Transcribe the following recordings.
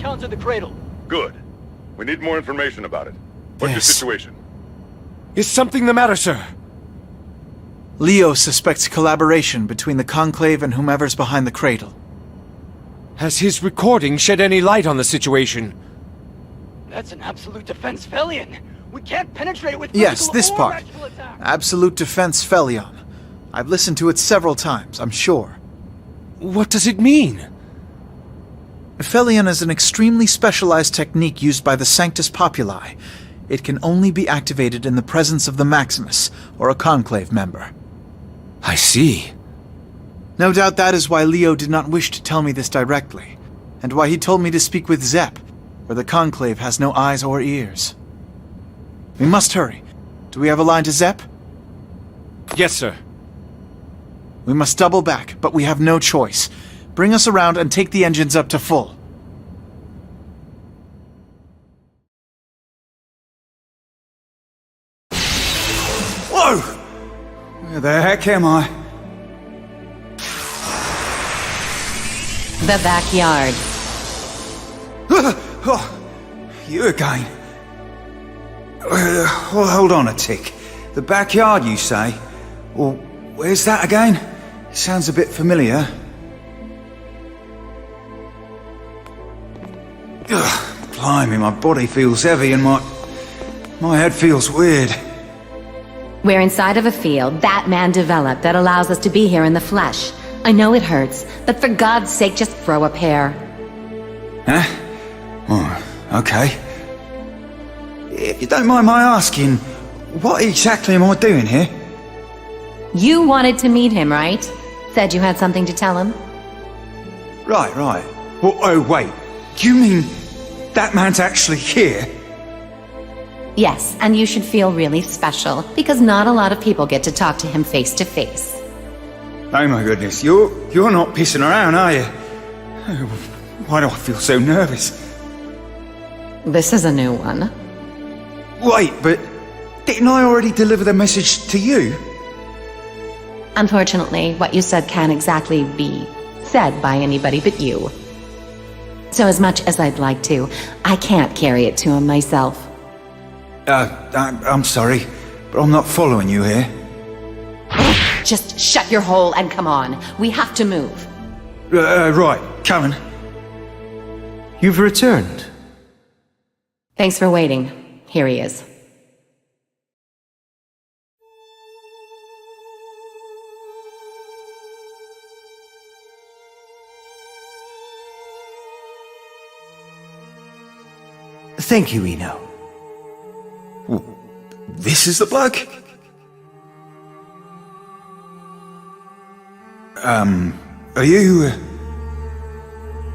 encountered the cradle. Good. We need more information about it. What's your situation? Is something the matter, sir? Leo suspects collaboration between the Conclave and whomever's behind the cradle. Has his recording shed any light on the situation? That's an absolute defense Felion. We can't penetrate it with Yes, physical this or part. magical attack. Absolute Defense Felion. I've listened to it several times, I'm sure. What does it mean? Felion is an extremely specialized technique used by the Sanctus Populi. It can only be activated in the presence of the Maximus, or a Conclave member. I see. No doubt that is why Leo did not wish to tell me this directly, and why he told me to speak with Zepp, where the Conclave has no eyes or ears. We must hurry. Do we have a line to Zepp? Yes, sir. We must double back, but we have no choice. Bring us around and take the engines up to full. Whoa! Where the heck am I? The backyard. Oh, you again? Well, hold on a tick. The backyard, you say? Well, where's that again? Sounds a bit familiar. Ugh, blimey, my body feels heavy and my head feels weird. We're inside of a field that man developed that allows us to be here in the flesh. I know it hurts, but for God's sake, just throw a pair. Huh? Oh, okay. If you don't mind my asking, what exactly am I doing here? You wanted to meet him, right? Said you had something to tell him? Right. Well, oh, wait. You mean that man's actually here? Yes, and you should feel really special, because not a lot of people get to talk to him face to face. Oh my goodness, you're not pissing around, are you? Oh, why do I feel so nervous? This is a new one. Wait, but didn't I already deliver the message to you? Unfortunately, what you said can't exactly be said by anybody but you. So as much as I'd like to, I can't carry it to him myself. I'm sorry, but I'm not following you here. Just shut your hole and come on. We have to move. Right, coming. You've returned. Thanks for waiting. Here he is. Thank you, Eno. This is the bloke? Are you...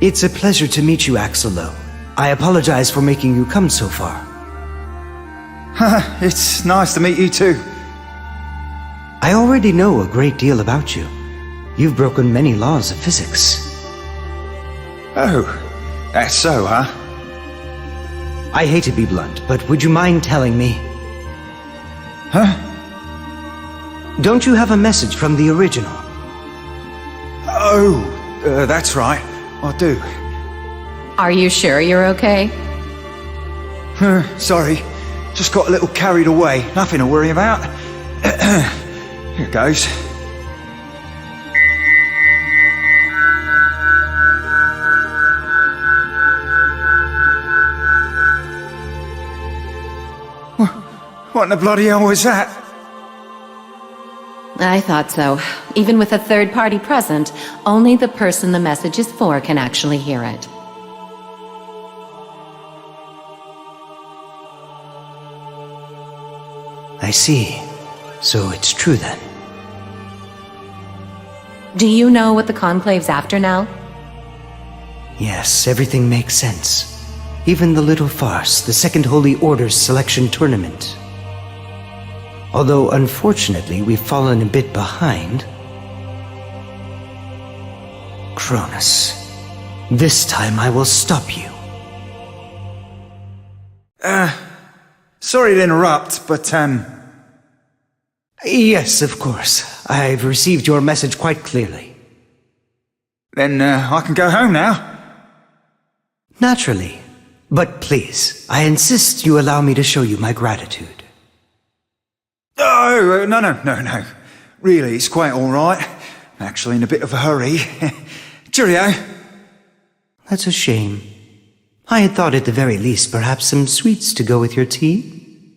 It's a pleasure to meet you, Axelo. I apologize for making you come so far. It's nice to meet you too. I already know a great deal about you. You've broken many laws of physics. Oh, that's so, huh? I hate to be blunt, but would you mind telling me? Huh? Don't you have a message from the original? Oh, that's right. I do. Are you sure you're okay? Sorry. Just got a little carried away. Nothing to worry about. Here goes. What in the bloody hell was that? I thought so. Even with a third party present, only the person the message is for can actually hear it. I see. So it's true then. Do you know what the Conclave's after now? Yes, everything makes sense. Even the little farce, the Second Holy Order's selection tournament. Although, unfortunately, we've fallen a bit behind. Cronus, this time I will stop you. Sorry to interrupt, but, Yes, of course. I've received your message quite clearly. then, I can go home now. Naturally. But please, I insist you allow me to show you my gratitude. Oh, no. Really, it's quite all right. I'm actually in a bit of a hurry. Cheerio. That's a shame. I had thought at the very least perhaps some sweets to go with your tea.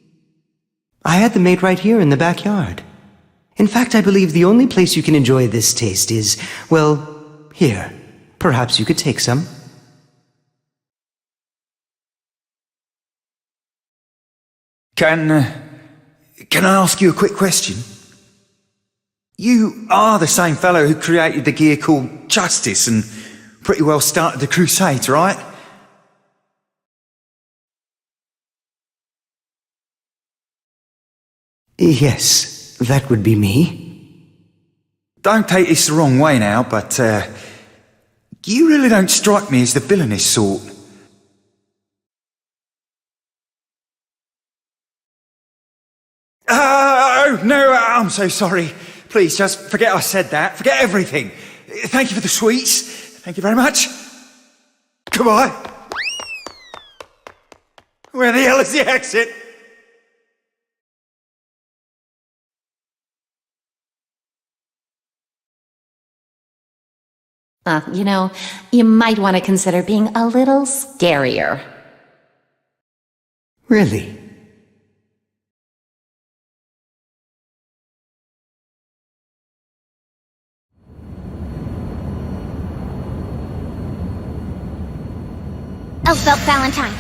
I had them made right here in the backyard. In fact, I believe the only place you can enjoy this taste is, well, here. Perhaps you could take some. Can I ask you a quick question? You are the same fellow who created the gear called Justice and pretty well started the Crusades, right? Yes, that would be me. Don't take this the wrong way now, but you really don't strike me as the villainous sort. Oh, no, I'm so sorry. Please, just forget I said that. Forget everything. Thank you for the sweets. Thank you very much. Goodbye. Where the hell is the exit? You might want to consider being a little scarier. Really? Elfelt Valentine.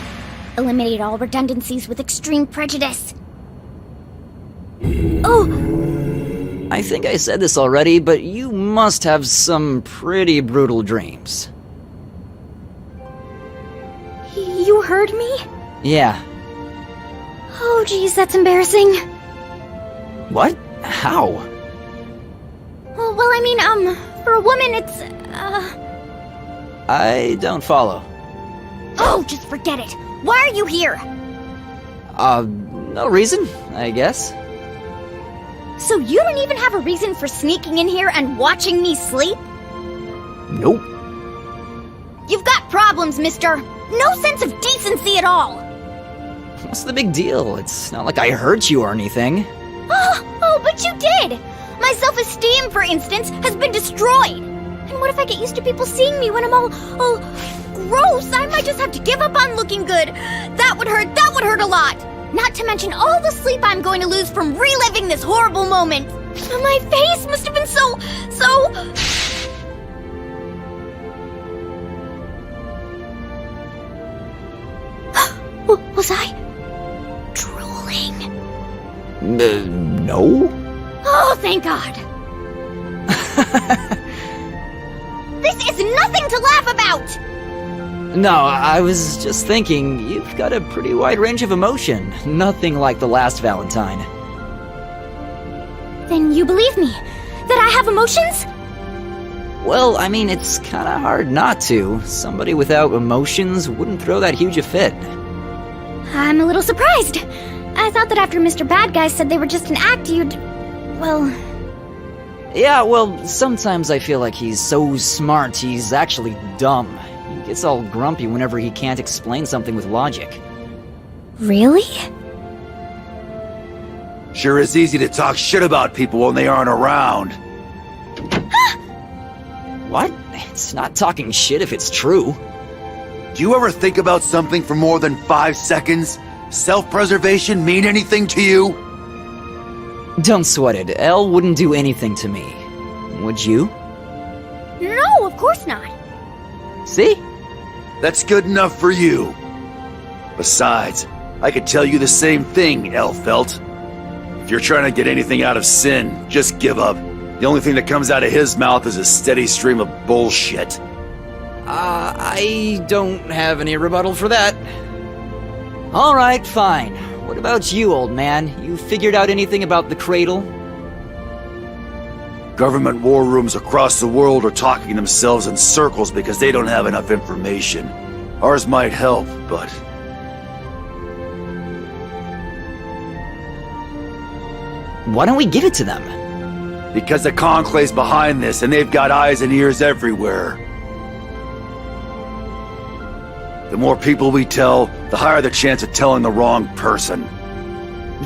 Eliminate all redundancies with extreme prejudice. Oh! I think I said this already, but you must have some pretty brutal dreams. You heard me? Yeah. Oh, geez, that's embarrassing. What? How? Well, I mean, for a woman, it's, I don't follow. Oh, just forget it. Why are you here? No reason, I guess. So you don't even have a reason for sneaking in here and watching me sleep? Nope. You've got problems, mister. No sense of decency at all. What's the big deal? It's not like I hurt you or anything. Oh, but you did! My self-esteem, for instance, has been destroyed. And what if I get used to people seeing me when I'm all gross? I might just have to give up on looking good. That would hurt a lot. Not to mention all the sleep I'm going to lose from reliving this horrible moment. My face must have been so... Was I drooling? No? Oh, thank God. This is nothing to laugh about! No, I was just thinking, you've got a pretty wide range of emotion. Nothing like the last Valentine. Then you believe me? That I have emotions? Well, I mean, it's kinda hard not to. Somebody without emotions wouldn't throw that huge a fit. I'm a little surprised. I thought that after Mr. Bad Guy said they were just an act, you'd... well... Yeah, well, sometimes I feel like he's so smart, he's actually dumb. He gets all grumpy whenever he can't explain something with logic. Really? Sure is easy to talk shit about people when they aren't around. What? It's not talking shit if it's true. Do you ever think about something for more than 5 seconds? Self-preservation mean anything to you? Don't sweat it. Elle wouldn't do anything to me. Would you? No, of course not. See? That's good enough for you. Besides, I could tell you the same thing, Elfelt. If you're trying to get anything out of Sin, just give up. The only thing that comes out of his mouth is a steady stream of bullshit. I don't have any rebuttal for that. Alright, fine. What about you, old man? You figured out anything about the cradle? Government war rooms across the world are talking themselves in circles because they don't have enough information. Ours might help, but... Why don't we give it to them? Because the Conclave's behind this, and they've got eyes and ears everywhere. The more people we tell, the higher the chance of telling the wrong person.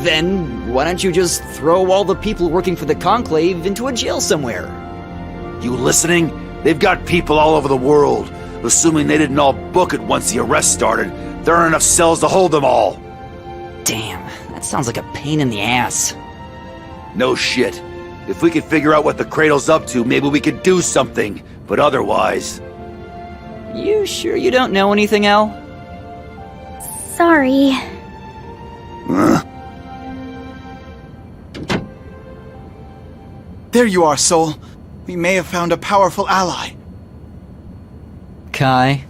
Then why don't you just throw all the people working for the Conclave into a jail somewhere? You listening? They've got people all over the world. Assuming they didn't all book it once the arrest started, there aren't enough cells to hold them all. Damn, that sounds like a pain in the ass. No shit. If we could figure out what the Cradle's up to, maybe we could do something. But otherwise... You sure you don't know anything, Al? Sorry. There you are, Soul. We may have found a powerful ally. Kai?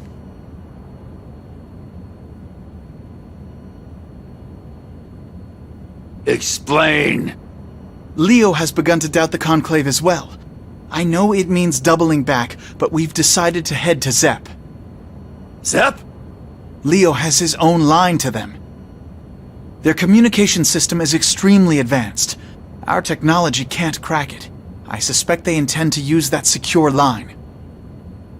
Explain. Leo has begun to doubt the Conclave as well. I know it means doubling back, but we've decided to head to Zep. Zep? Leo has his own line to them. Their communication system is extremely advanced. Our technology can't crack it. I suspect they intend to use that secure line.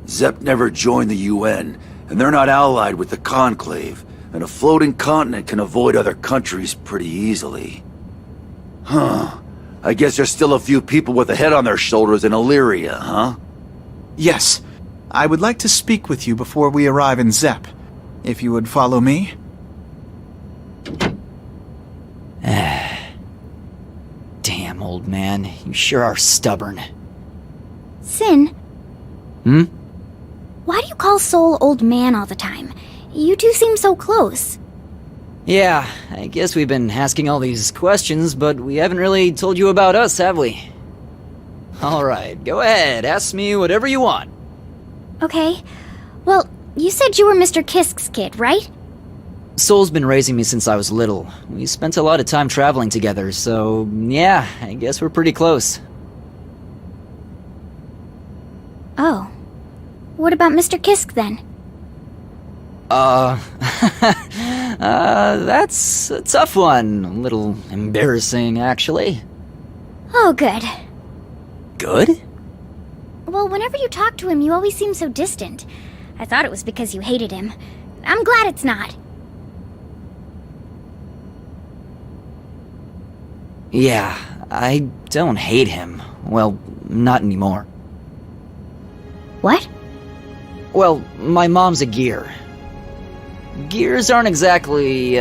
Zep never joined the UN, and they're not allied with the Conclave, and a floating continent can avoid other countries pretty easily. Huh. I guess there's still a few people with a head on their shoulders in Illyria, huh? Yes. I would like to speak with you before we arrive in Zep. If you would follow me. Damn, old man. You sure are stubborn. Sin, Hmm? why do you call Soul old man all the time? You two seem so close. Yeah, I guess we've been asking all these questions, but we haven't really told you about us, have we? Alright, go ahead, ask me whatever you want. Okay. Well, you said you were Mr. Kisk's kid, right? Soul's been raising me since I was little. We spent a lot of time traveling together, so yeah, I guess we're pretty close. Oh. What about Mr. Kisk then? That's a tough one. A little embarrassing, actually. Oh, good. Good? Well, whenever you talk to him, you always seem so distant. I thought it was because you hated him. I'm glad it's not. Yeah, I don't hate him. Well, not anymore. What? Well, my mom's a gear. Gears aren't exactly,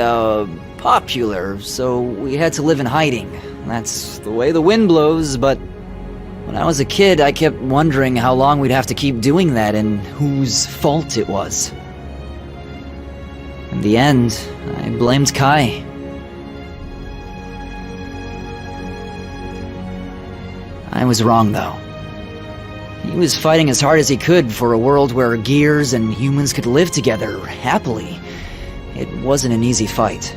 popular, so we had to live in hiding. That's the way the wind blows, but when I was a kid, I kept wondering how long we'd have to keep doing that and whose fault it was. In the end, I blamed Kai. I was wrong, though. He was fighting as hard as he could for a world where gears and humans could live together happily. It wasn't an easy fight.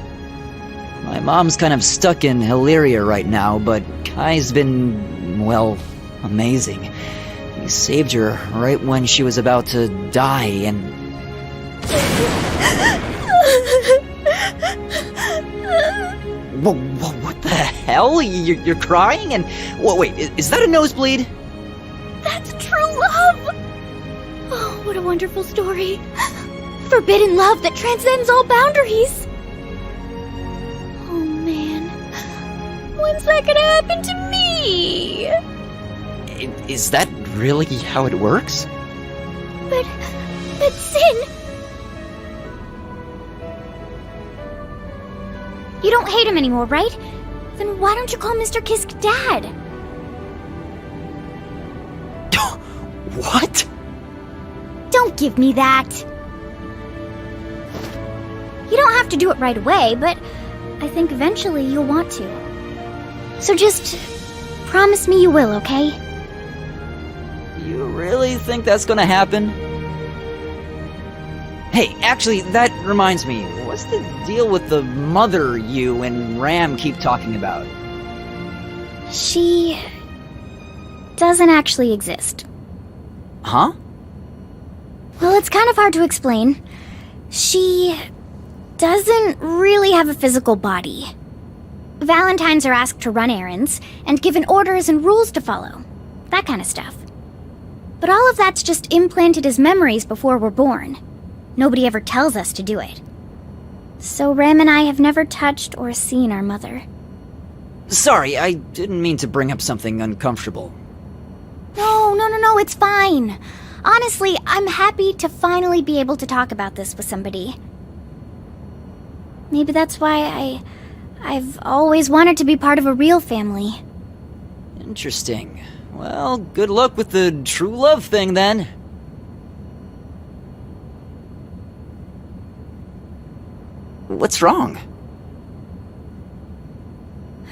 My mom's kind of stuck in Illyria right now, but Kai's been, well, amazing. He saved her right when she was about to die, and... What the hell? You're crying? And... wait, is that a nosebleed? That's true love! Oh, what a wonderful story. Forbidden love that transcends all boundaries. Oh, man. When's that gonna happen to me? Is that really how it works? But Sin... You don't hate him anymore, right? Then why don't you call Mr. Kisk Dad? What? Don't give me that. You don't have to do it right away, but I think eventually you'll want to. So just promise me you will, okay? You really think that's gonna happen? Hey, actually, that reminds me. What's the deal with the mother you and Ram keep talking about? She... doesn't actually exist. Huh? Well, it's kind of hard to explain. She... doesn't really have a physical body. Valentines are asked to run errands, and given orders and rules to follow. That kind of stuff. But all of that's just implanted as memories before we're born. Nobody ever tells us to do it. So Ram and I have never touched or seen our mother. Sorry, I didn't mean to bring up something uncomfortable. No, it's fine. Honestly, I'm happy to finally be able to talk about this with somebody. Maybe that's why I've always wanted to be part of a real family. Interesting. Well, good luck with the true love thing, then. What's wrong?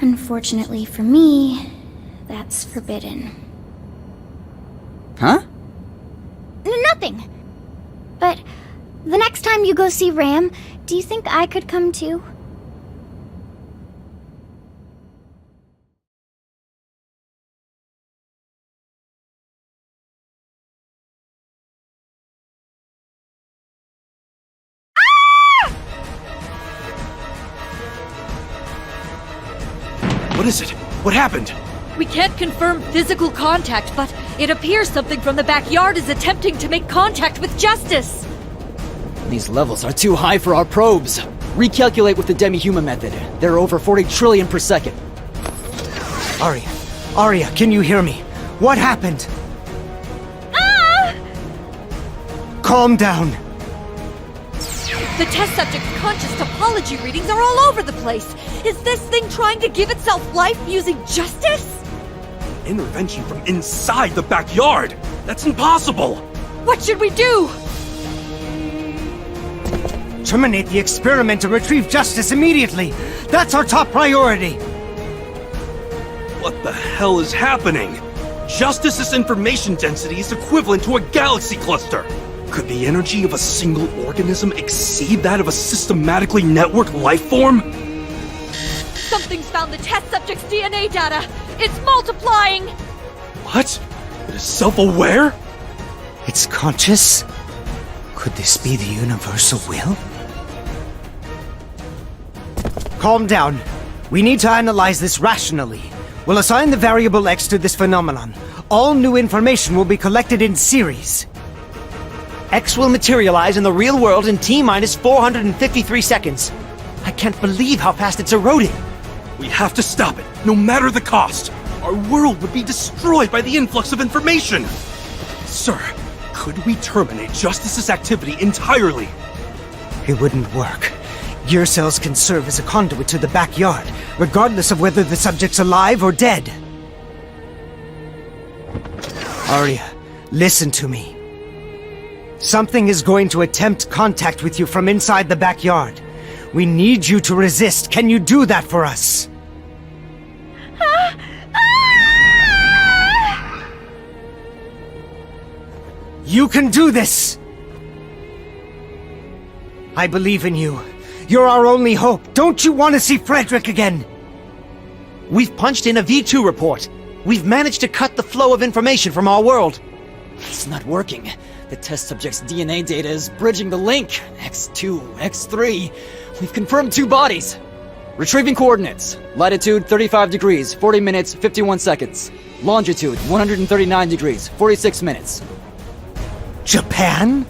Unfortunately for me, that's forbidden. Huh? Nothing. But the next time you go see Ram, do you think I could come too? What is it? What happened? We can't confirm physical contact, but it appears something from the backyard is attempting to make contact with Justice. These levels are too high for our probes. Recalculate with the demi-human method. They're over 40 trillion per second. Arya, can you hear me? What happened? Ah! Calm down. The test subject's conscious topology readings are all over the place. Is this thing trying to give itself life using Justice? Intervention from inside the backyard! That's impossible! What should we do? Terminate the experiment and retrieve Justice immediately. That's our top priority. What the hell is happening? Justice's information density is equivalent to a galaxy cluster. Could the energy of a single organism exceed that of a systematically networked life form? Something's found the test subject's DNA data. It's multiplying. What? It is self-aware? It's conscious? Could this be the universal will? Calm down. We need to analyze this rationally. We'll assign the variable X to this phenomenon. All new information will be collected in series. X will materialize in the real world in T-minus 453 seconds. I can't believe how fast it's eroding. We have to stop it, no matter the cost. Our world would be destroyed by the influx of information. Sir, could we terminate Justice's activity entirely? It wouldn't work. Gear cells can serve as a conduit to the backyard, regardless of whether the subject's alive or dead. Arya, listen to me. Something is going to attempt contact with you from inside the backyard. We need you to resist. Can you do that for us? You can do this! I believe in you. You're our only hope. Don't you want to see Frederick again? We've punched in a V2 report. We've managed to cut the flow of information from our world. It's not working. The test subject's DNA data is bridging the link. X2, X3. We've confirmed 2 bodies. Retrieving coordinates. Latitude 35 degrees, 40 minutes, 51 seconds. Longitude 139 degrees, 46 minutes. Japan?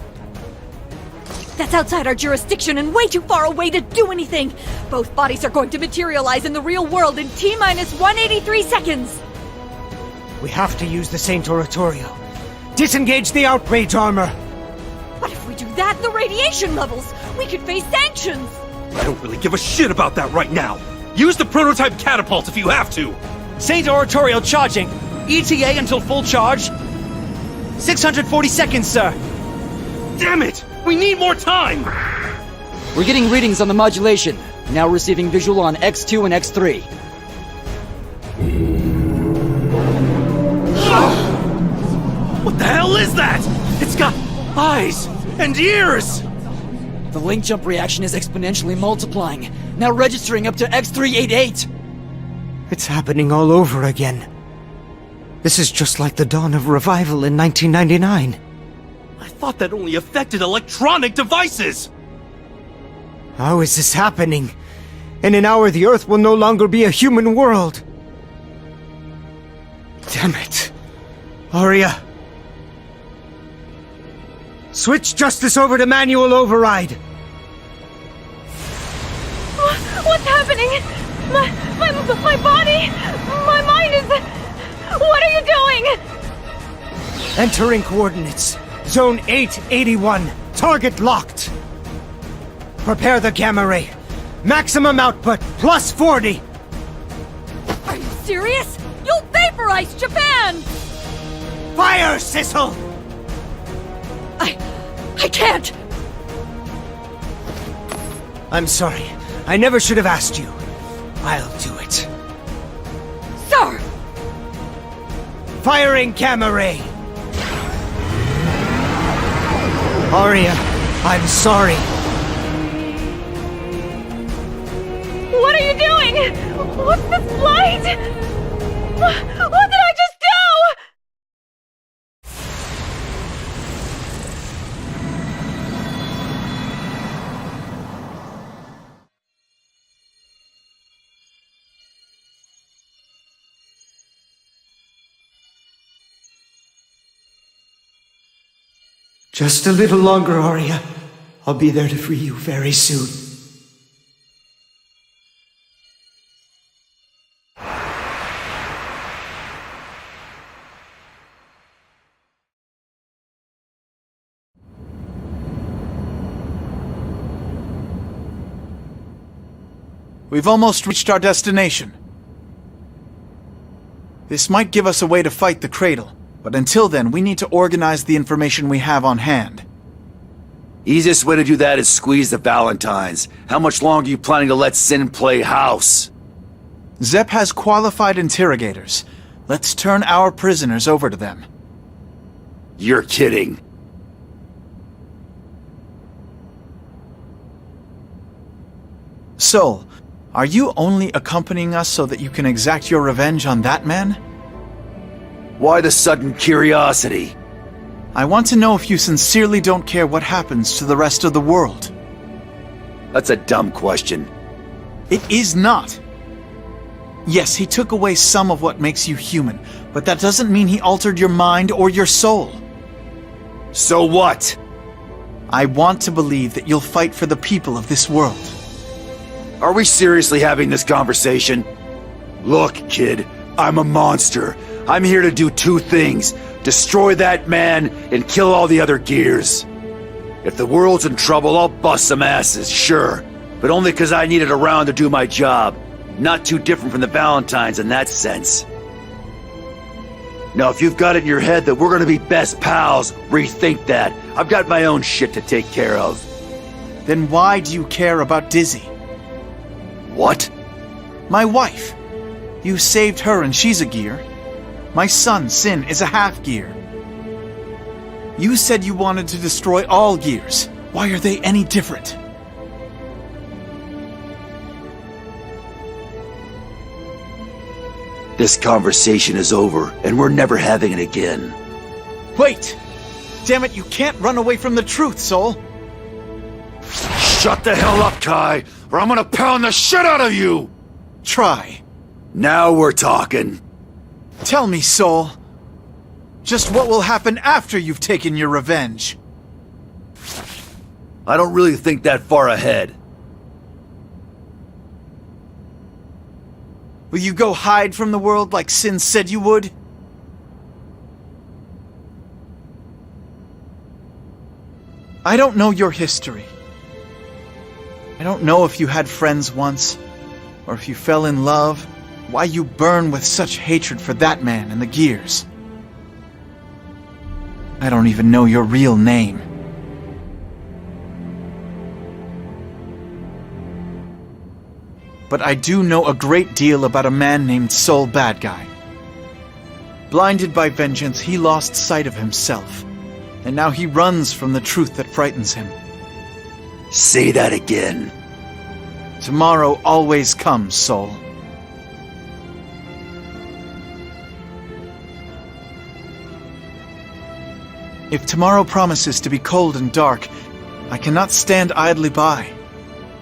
That's outside our jurisdiction and way too far away to do anything. Both bodies are going to materialize in the real world in T-minus 183 seconds. We have to use the Saint Oratorio. Disengage the outrage armor! But if we do that, the radiation levels! We could face sanctions! I don't really give a shit about that right now. Use the prototype catapult if you have to. Saint Oratorio charging! ETA until full charge. 640 seconds, sir! Damn it! We need more time! We're getting readings on the modulation. Now receiving visual on X2 and X3. What the hell is that? It's got eyes and ears! The link jump reaction is exponentially multiplying, now registering up to X388! It's happening all over again. This is just like the dawn of revival in 1999. I thought that only affected electronic devices! How is this happening? In an hour, the Earth will no longer be a human world. Damn it. Arya. Switch Justice over to manual override. What's happening? My body, my mind is. What are you doing? Entering coordinates. Zone 881. Target locked. Prepare the gamma ray. Maximum output, plus 40. Are you serious? You'll vaporize Japan! Fire, Sissel! I can't! I'm sorry. I never should have asked you. I'll do it. Sir! Firing gamma ray! Arya, I'm sorry. What are you doing? What's this flight? What did I just do? Just a little longer, Arya. I'll be there to free you very soon. We've almost reached our destination. This might give us a way to fight the Cradle, but until then, we need to organize the information we have on hand. Easiest way to do that is squeeze the Valentines. How much longer are you planning to let Sin play house? Zep has qualified interrogators. Let's turn our prisoners over to them. You're kidding. Sol, are you only accompanying us so that you can exact your revenge on that man? Why the sudden curiosity? I want to know if you sincerely don't care what happens to the rest of the world. That's a dumb question. It is not. Yes, he took away some of what makes you human, but that doesn't mean he altered your mind or your soul. So what? I want to believe that you'll fight for the people of this world. Are we seriously having this conversation? Look, kid, I'm a monster. I'm here to do two things. Destroy that man and kill all the other gears. If the world's in trouble, I'll bust some asses, sure. But only because I need it around to do my job. Not too different from the Valentines in that sense. Now, if you've got it in your head that we're gonna be best pals, rethink that. I've got my own shit to take care of. Then why do you care about Dizzy? What? My wife. You saved her and she's a gear. My son, Sin, is a half-gear. You said you wanted to destroy all gears. Why are they any different? This conversation is over, and we're never having it again. Wait! Damn it, you can't run away from the truth, Sol! Shut the hell up, Kai, or I'm gonna pound the shit out of you! Try. Now we're talking. Tell me, Sol. Just what will happen after you've taken your revenge? I don't really think that far ahead. Will you go hide from the world like Sin said you would? I don't know your history. I don't know if you had friends once, or if you fell in love, why you burn with such hatred for that man and the gears. I don't even know your real name. But I do know a great deal about a man named Sol Badguy. Blinded by vengeance, he lost sight of himself, and now he runs from the truth that frightens him. Say that again. Tomorrow always comes, Sol. If tomorrow promises to be cold and dark, I cannot stand idly by,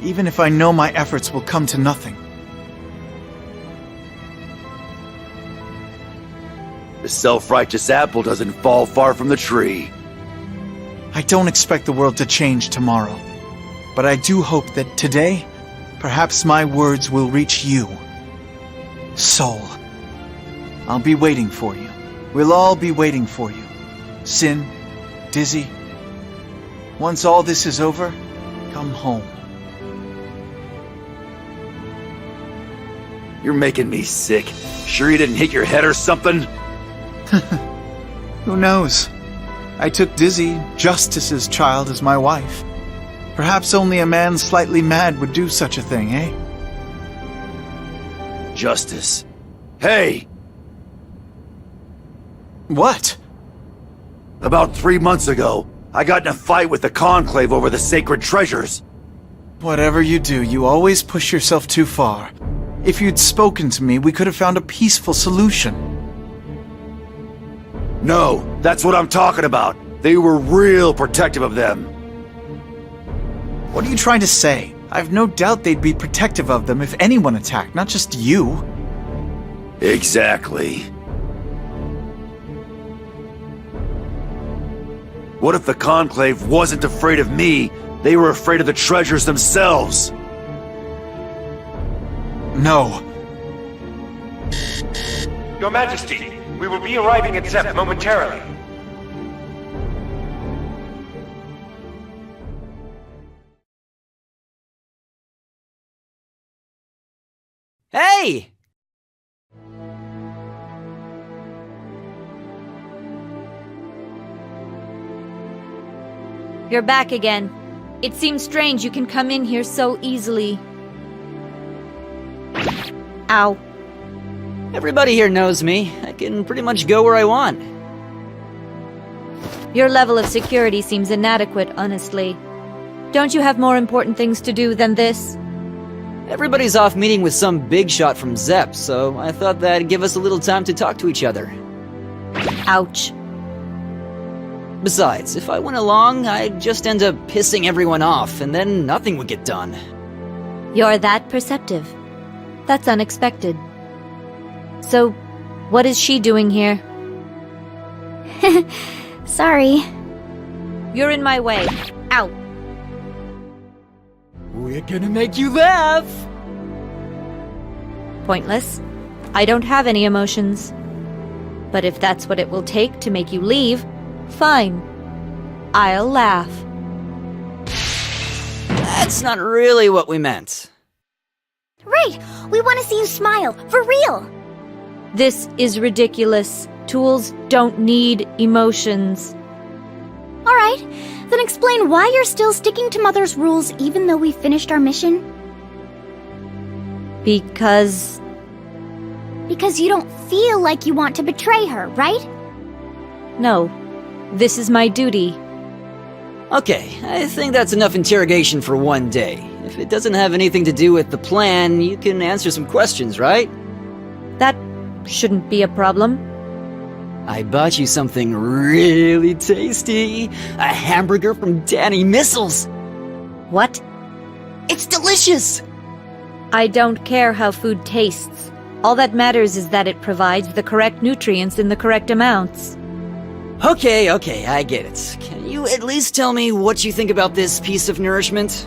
even if I know my efforts will come to nothing. The self-righteous apple doesn't fall far from the tree. I don't expect the world to change tomorrow. But I do hope that today, perhaps my words will reach you. Soul. I'll be waiting for you. We'll all be waiting for you. Sin, Dizzy. Once all this is over, come home. You're making me sick. Sure you didn't hit your head or something? Who knows? I took Dizzy, Justice's child, as my wife. Perhaps only a man slightly mad would do such a thing, eh? Justice. Hey! What? About 3 months ago, I got in a fight with the Conclave over the sacred treasures. Whatever you do, you always push yourself too far. If you'd spoken to me, we could have found a peaceful solution. No, that's what I'm talking about. They were real protective of them. What are you trying to say? I've no doubt they'd be protective of them if anyone attacked, not just you. Exactly. What if the Conclave wasn't afraid of me? They were afraid of the treasures themselves. No. Your Majesty, we will be arriving at Zep momentarily. Hey! You're back again. It seems strange you can come in here so easily. Ow. Everybody here knows me. I can pretty much go where I want. Your level of security seems inadequate, honestly. Don't you have more important things to do than this? Everybody's off meeting with some big shot from Zep, so I thought that'd give us a little time to talk to each other. Ouch. Besides, if I went along, I'd just end up pissing everyone off, and then nothing would get done. You're that perceptive. That's unexpected. So, what is she doing here? Sorry. You're in my way. Ow. We're gonna make you laugh! Pointless. I don't have any emotions. But if that's what it will take to make you leave, fine. I'll laugh. That's not really what we meant. Right! We want to see you smile, for real! This is ridiculous. Tools don't need emotions. Alright, then explain why you're still sticking to Mother's rules even though we finished our mission. Because you don't feel like you want to betray her, right? no. This is my duty. Okay, I think that's enough interrogation for one day. If it doesn't have anything to do with the plan, you can answer some questions, right? That shouldn't be a problem. I bought you something really tasty. A hamburger from Danny Missiles. What? It's delicious! I don't care how food tastes. All that matters is that it provides the correct nutrients in the correct amounts. Okay, I get it. Can you at least tell me what you think about this piece of nourishment?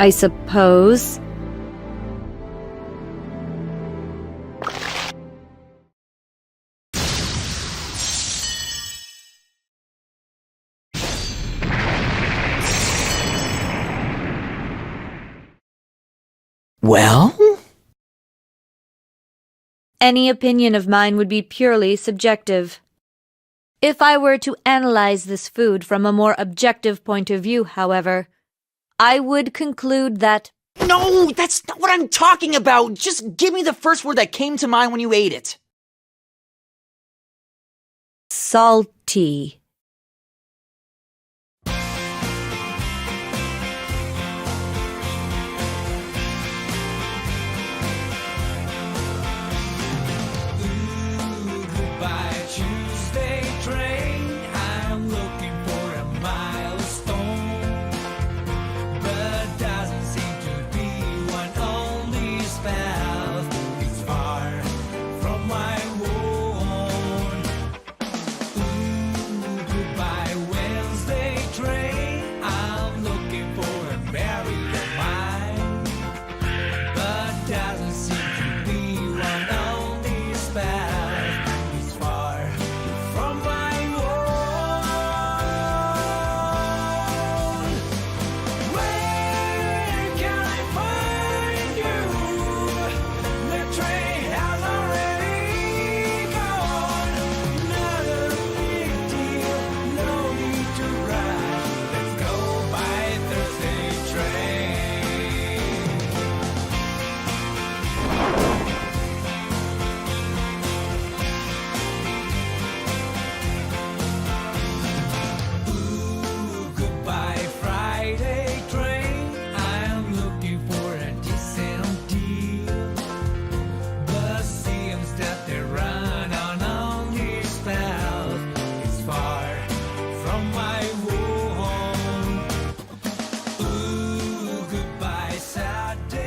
I suppose. Well? Any opinion of mine would be purely subjective. If I were to analyze this food from a more objective point of view, however, I would conclude that... No, that's not what I'm talking about! Just give me the first word that came to mind when you ate it. Salty.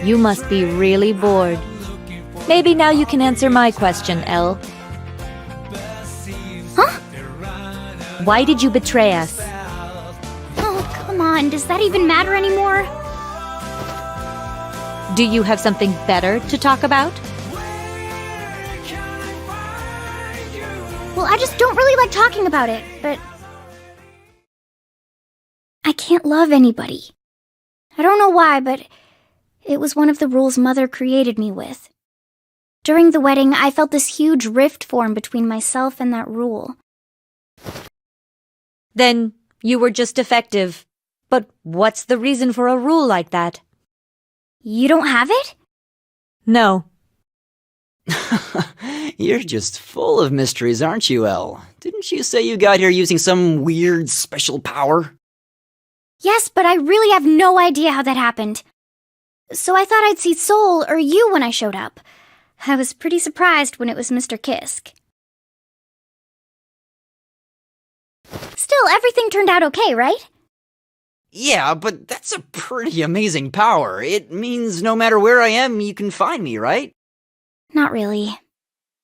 You must be really bored. Maybe now you can answer my question, Elle. Huh? Why did you betray us? Oh, come on. Does that even matter anymore? Do you have something better to talk about? Well, I just don't really like talking about it, but I can't love anybody. I don't know why, but it was one of the rules Mother created me with. During the wedding, I felt this huge rift form between myself and that rule. Then you were just defective. But what's the reason for a rule like that? You don't have it? No. You're just full of mysteries, aren't you, Elle? Didn't you say you got here using some weird special power? Yes, but I really have no idea how that happened. So I thought I'd see Soul or you when I showed up. I was pretty surprised when it was Mr. Kisk. Still, everything turned out okay, right? Yeah, but that's a pretty amazing power. It means no matter where I am, you can find me, right? Not really.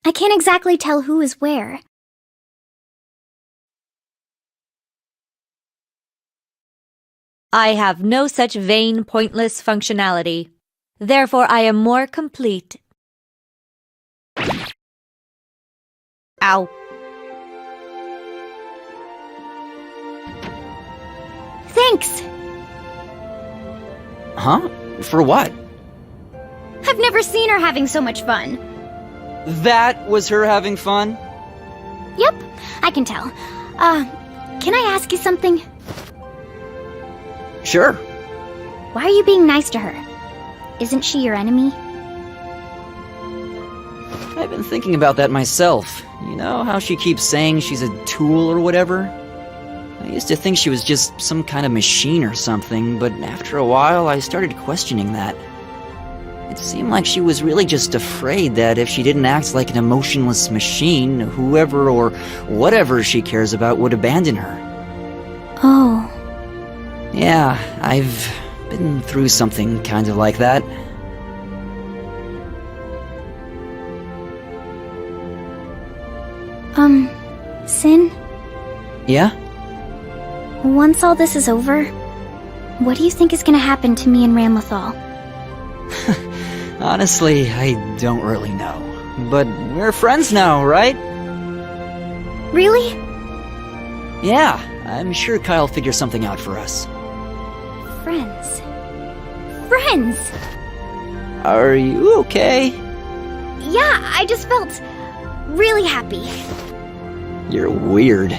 I can't exactly tell who is where. I have no such vain, pointless functionality. Therefore, I am more complete. Ow. Thanks! Huh? For what? I've never seen her having so much fun. That was her having fun? Yep, I can tell. Can I ask you something? Sure. Why are you being nice to her? Isn't she your enemy? I've been thinking about that myself. You know how she keeps saying she's a tool or whatever? I used to think she was just some kind of machine or something, but after a while I started questioning that. It seemed like she was really just afraid that if she didn't act like an emotionless machine, whoever or whatever she cares about would abandon her. Oh. Yeah, I've been through something kind of like that. Sin? Yeah? Once all this is over, what do you think is gonna happen to me and Ramlethal? Honestly, I don't really know. But we're friends now, right? Really? Yeah, I'm sure Kyle'll figure something out for us. Friends. Friends! Are you okay? Yeah, I just felt really happy. You're weird.